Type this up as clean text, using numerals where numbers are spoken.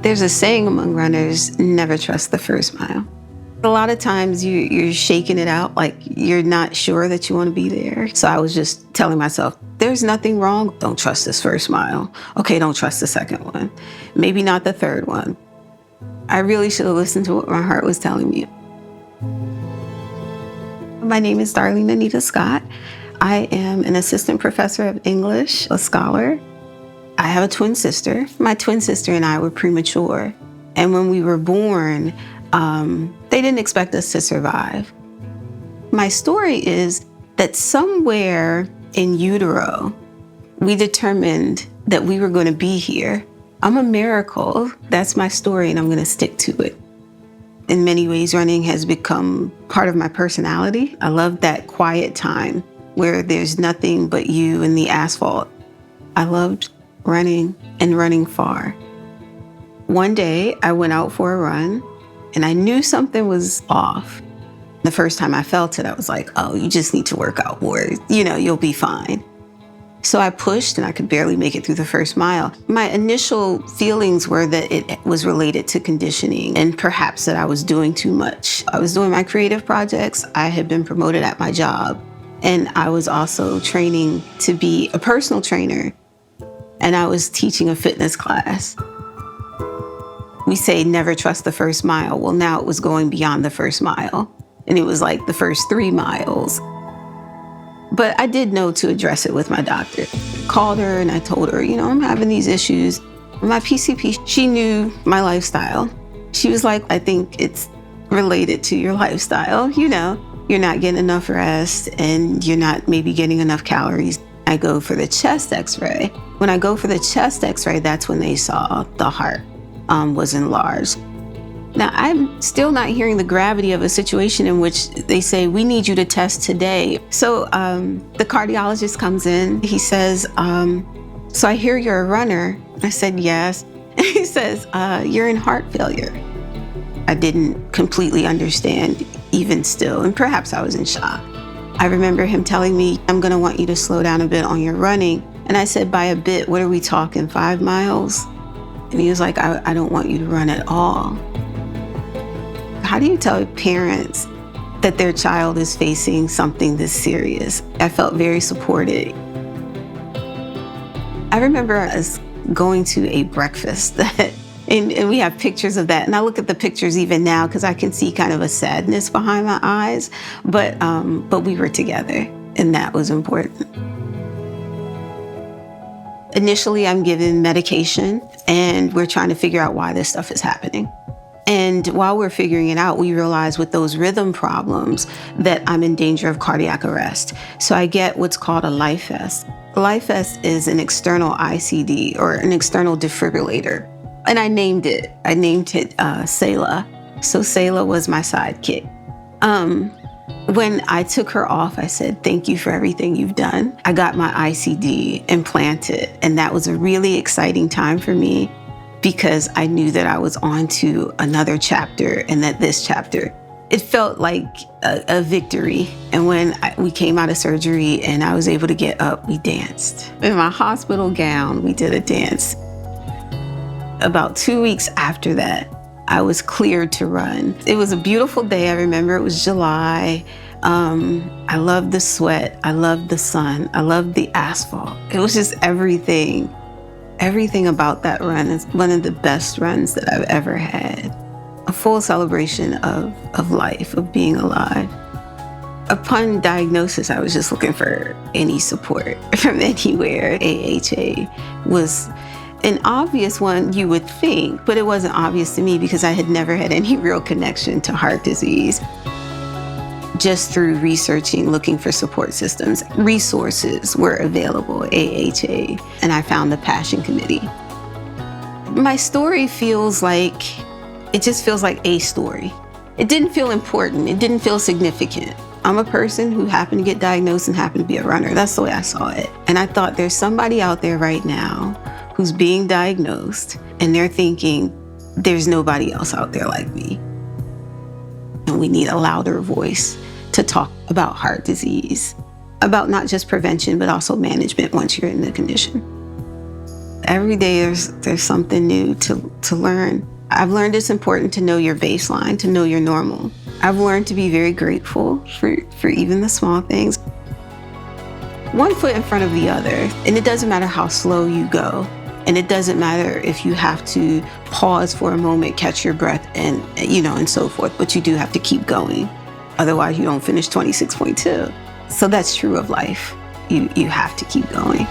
There's a saying among runners, never trust the first mile. A lot of times you're shaking it out, like you're not sure that you want to be there. So I was just telling myself, there's nothing wrong. Don't trust this first mile. Okay, don't trust the second one. Maybe not the third one. I really should have listened to what my heart was telling me. My name is Darlene Anita Scott. I am an assistant professor of English, a scholar. I have a twin sister. My twin sister and I were premature. And when we were born, they didn't expect us to survive. My story is that somewhere in utero, we determined that we were going to be here. I'm a miracle. That's my story, and I'm going to stick to it. In many ways, running has become part of my personality. I love that quiet time where there's nothing but you and the asphalt. I loved running and running far. One day, I went out for a run, and I knew something was off. The first time I felt it, I was like, oh, you just need to work out more. You'll be fine. So I pushed, and I could barely make it through the first mile. My initial feelings were that it was related to conditioning and perhaps that I was doing too much. I was doing my creative projects. I had been promoted at my job, and I was also training to be a personal trainer, and I was teaching a fitness class. We say never trust the first mile. Well, now it was going beyond the first mile, and it was like the first 3 miles. But I did know to address it with my doctor. I called her and I told her, I'm having these issues. My PCP, she knew my lifestyle. She was like, I think it's related to your lifestyle. You're not getting enough rest and you're not maybe getting enough calories. I go for the chest x-ray. When I go for the chest x-ray, that's when they saw the heart was enlarged. Now, I'm still not hearing the gravity of a situation in which they say, we need you to test today. So the cardiologist comes in. He says, so I hear you're a runner. I said, yes. And he says, you're in heart failure. I didn't completely understand even still, and perhaps I was in shock. I remember him telling me, I'm going to want you to slow down a bit on your running. And I said, by a bit, what are we talking, 5 miles? And he was like, I don't want you to run at all. How do you tell parents that their child is facing something this serious? I felt very supported. I remember us going to a breakfast and we have pictures of that. And I look at the pictures even now because I can see kind of a sadness behind my eyes. But we were together, and that was important. Initially, I'm given medication, and we're trying to figure out why this stuff is happening. And while we're figuring it out, we realize with those rhythm problems that I'm in danger of cardiac arrest. So I get what's called a life vest. A life vest is an external ICD, or an external defibrillator. And I named it Selah. So Selah was my sidekick. When I took her off, I said, thank you for everything you've done. I got my ICD implanted, and that was a really exciting time for me because I knew that I was on to another chapter, and that this chapter, it felt like a victory. And when we came out of surgery and I was able to get up, we danced. In my hospital gown, we did a dance. About 2 weeks after that, I was cleared to run. It was a beautiful day. I remember it was July. I loved the sweat. I loved the sun. I loved the asphalt. It was just everything. Everything about that run is one of the best runs that I've ever had. A full celebration of life, of being alive. Upon diagnosis, I was just looking for any support from anywhere. AHA was an obvious one, you would think, but it wasn't obvious to me because I had never had any real connection to heart disease. Just through researching, looking for support systems, resources were available, AHA, and I found the Passion Committee. My story it just feels like a story. It didn't feel important. It didn't feel significant. I'm a person who happened to get diagnosed and happened to be a runner. That's the way I saw it. And I thought there's somebody out there right now who's being diagnosed, and they're thinking, there's nobody else out there like me. And we need a louder voice to talk about heart disease, about not just prevention, but also management once you're in the condition. Every day there's something new to learn. I've learned it's important to know your baseline, to know your normal. I've learned to be very grateful for even the small things. One foot in front of the other, and it doesn't matter how slow you go. And it doesn't matter if you have to pause for a moment, catch your breath, and and so forth, but you do have to keep going. Otherwise, you don't finish 26.2. So that's true of life. You have to keep going.